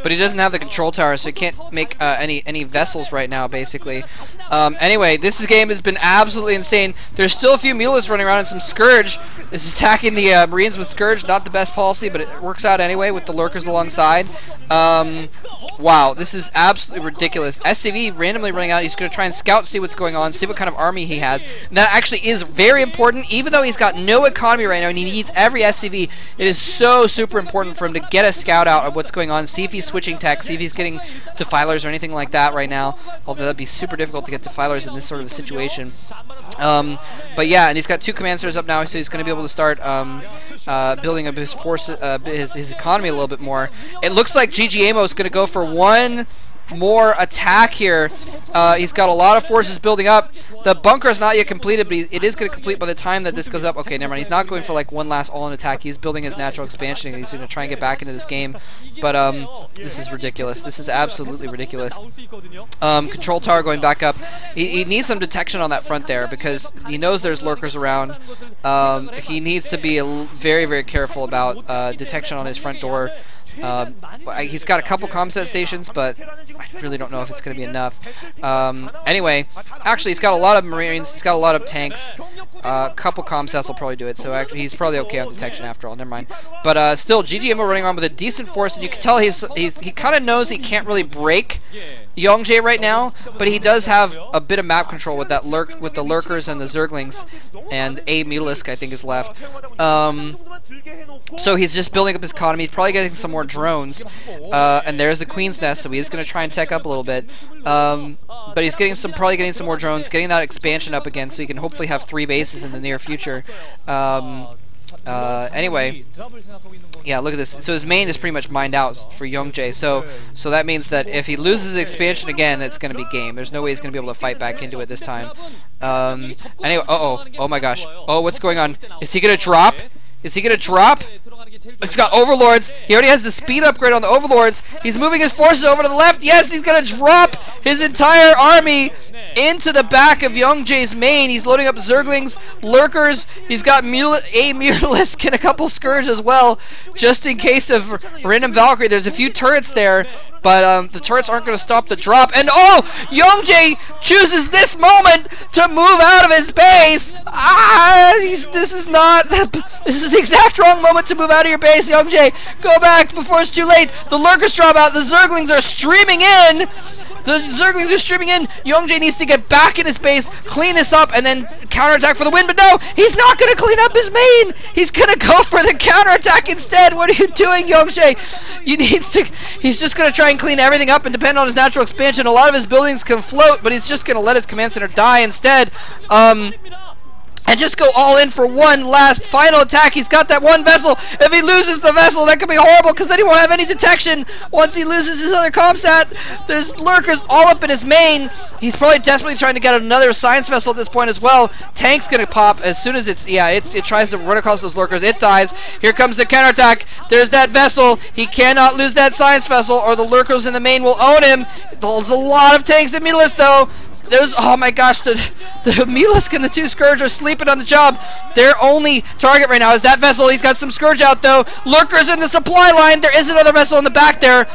but he doesn't have the control tower, so he can't make any vessels right now, basically. Anyway, this game has been absolutely insane. There's still a few mulas running around and some Scourge is attacking the Marines with Scourge. Not the best policy, but it works out anyway with the lurkers alongside. Wow, this is absolutely ridiculous. SCV randomly running out. He's going to try and scout, see what's going on, see what kind of army he has. And that actually is very important, even though he's got no economy right now and he needs every SCV. It is so super important for him to get a scout out of what's going on, see if he's switching tech, see if he's getting defilers or anything like that right now. Although that'd be super difficult to get defilers in this sort of a situation. But yeah, and he's got 2 command centers up now, so he's going to be able to start building up his forces, his economy a little bit more. It looks like ggaemo is going to go for one more attack here. He's got a lot of forces building up. The bunker is not yet completed, but it is going to complete by the time that this goes up. Okay, never mind. He's not going for like one last all-in attack. He's building his natural expansion, and he's going to try and get back into this game. But this is ridiculous. This is absolutely ridiculous. Control tower going back up. He needs some detection on that front there because he knows there's lurkers around. He needs to be very, very careful about detection on his front door. He's got a couple comset stations, but I really don't know if it's going to be enough. Anyway, actually, he's got a lot of Marines, he's got a lot of tanks. A couple comsets will probably do it, so actually he's probably okay on detection after all. Never mind. But still, ggaemo running around with a decent force, and you can tell he kind of knows he can't really break yeOngJae right now, but he does have a bit of map control with that with the lurkers and the zerglings, and a Mutalisk I think is left. So he's just building up his economy. He's probably getting some more drones, and there's the Queen's Nest, so he's going to try and tech up a little bit. But he's probably getting some more drones, getting that expansion up again, so he can hopefully have 3 bases in the near future. Anyway, yeah, look at this. So his main is pretty much mined out for yeOngJae. So that means that if he loses the expansion again, it's going to be game. There's no way he's going to be able to fight back into it this time. Anyway, oh my gosh. Oh, what's going on? Is he going to drop? Is he going to drop? He's got Overlords. He already has the speed upgrade on the Overlords. He's moving his forces over to the left. Yes, he's going to drop his entire army into the back of yeOngJae's main. He's loading up Zerglings, Lurkers. He's got a Mutalisk and a couple Scourge as well, just in case of random Valkyrie. There's a few turrets there, but the turrets aren't going to stop the drop. And oh, yeOngJae chooses this moment to move out of his base. This is the exact wrong moment to move out of your base, yeOngJae. Go back before it's too late. The Lurkers drop out. The Zerglings are streaming in. yeOngJae needs to get back in his base, clean this up, and then counterattack for the win. But no, he's not going to clean up his main. He's going to go for the counterattack instead. What are you doing, yeOngJae? He's just going to try and clean everything up and depend on his natural expansion. A lot of his buildings can float, but he's just going to let his command center die instead. And just go all in for one last final attack. He's got that one vessel. If he loses the vessel, that could be horrible because then he won't have any detection. Once he loses his other comsat, there's lurkers all up in his main. He's probably desperately trying to get another science vessel at this point as well. Tank's gonna pop as soon as it tries to run across those lurkers. It dies. Here comes the counterattack. There's that vessel. He cannot lose that science vessel or the lurkers in the main will own him. There's a lot of tanks in Mutalisk though. Oh my gosh, the Mutalisk and the 2 Scourge are sleeping on the job. Their only target right now is that vessel. He's got some Scourge out though. Lurkers in the supply line. There is another vessel in the back there,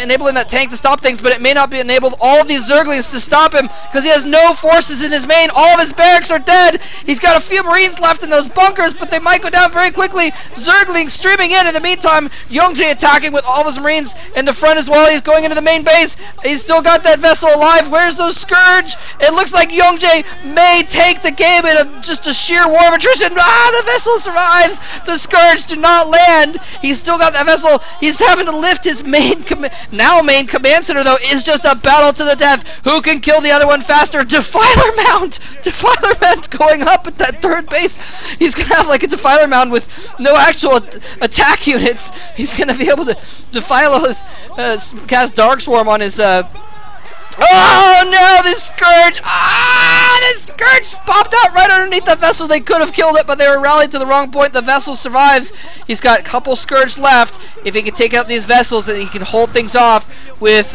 enabling that tank to stop things, but it may not be enabled all of these Zerglings to stop him because he has no forces in his main. All of his barracks are dead. He's got a few Marines left in those bunkers, but they might go down very quickly. Zerglings streaming in. In the meantime, yeOngJae attacking with all of his Marines in the front as well. He's going into the main base. He's still got that vessel alive. Where's those Scourge? It looks like yeOngJae may take the game in just a sheer war of attrition. The vessel survives. The Scourge do not land. He's still got that vessel. He's having to lift his main command center though. Is just a battle to the death. Who can kill the other one faster? Defiler Mound going up at that 3rd base. He's gonna have like a Defiler Mound with no actual attack units. He's gonna be able to defile his cast Dark Swarm on his oh no, the Scourge! The Scourge popped out right underneath the vessel. They could have killed it, but they were rallied to the wrong point. The vessel survives. He's got a couple Scourge left. If he can take out these vessels, then he can hold things off with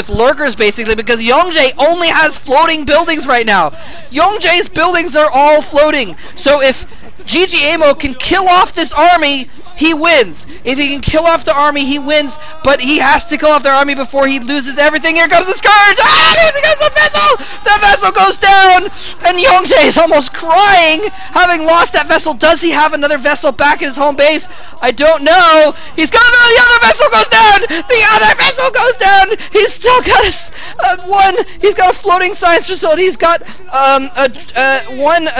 lurkers basically, because yeOngJae only has floating buildings right now. yeOngJae's buildings are all floating. So if ggaemo can kill off this army, he wins. If he can kill off the army, he wins, but he has to kill off their army before he loses everything. Here comes the scourge! Ah, there goes the vessel! The vessel goes down! And yeOngJae is almost crying, having lost that vessel. Does he have another vessel back in his home base? I don't know. He's got the other vessel goes down! The other vessel goes down! He's still got he's got a floating science facility. He's got a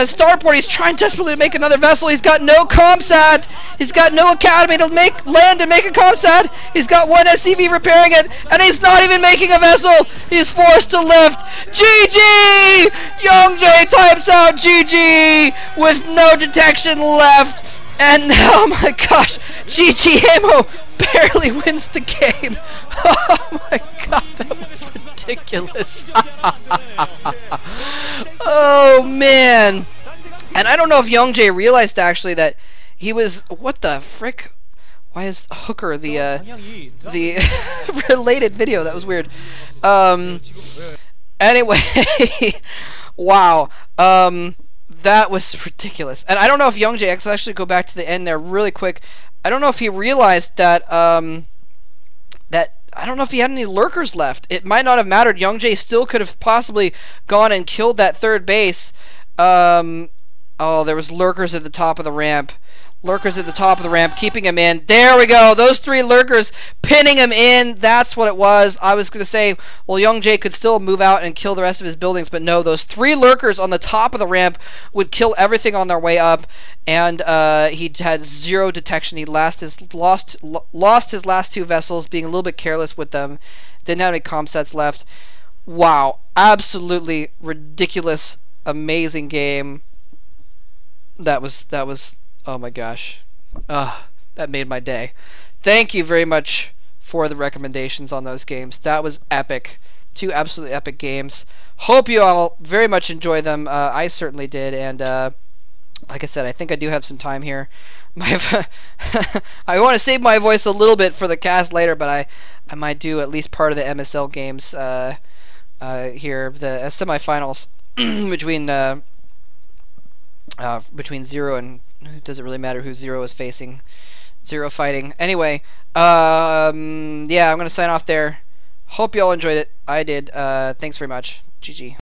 starport. He's trying desperately to make another vessel. He's got no comsat. He's got no academy to land and make a comsat. He's got one SCV repairing it, and he's not even making a vessel. He's forced to lift. GG! yeOngJae types out GG with no detection left. And oh my gosh, ggaemo barely wins the game. Oh my god, that was ridiculous. Oh man. And I don't know if yeOngJae realized actually that he was, what the frick? Why is Hooker the related video? That was weird. Anyway, wow. That was ridiculous. And I don't know if yeOngJae, let's actually go back to the end there really quick. I don't know if he realized that I don't know if he had any lurkers left. It might not have mattered. yeOngJae still could have possibly gone and killed that third base. Oh, there was lurkers at the top of the ramp. Lurkers at the top of the ramp, keeping him in. There we go. Those 3 lurkers pinning him in. That's what it was. I was going to say, well, yeOngJae could still move out and kill the rest of his buildings, but no, those 3 lurkers on the top of the ramp would kill everything on their way up, and he had 0 detection. He lost his last 2 vessels, being a little bit careless with them. Didn't have any comsats left. Wow. Absolutely ridiculous, amazing game. That was oh my gosh. That made my day. Thank you very much for the recommendations on those games. That was epic. 2 absolutely epic games. Hope you all very much enjoy them. I certainly did. And like I said, I think I do have some time here. I want to save my voice a little bit for the cast later, but I might do at least part of the MSL games here. The semifinals between Zero and, it doesn't really matter who Zero is facing. Zero fighting. Anyway, yeah, I'm going to sign off there. Hope you all enjoyed it. I did. Thanks very much. GG.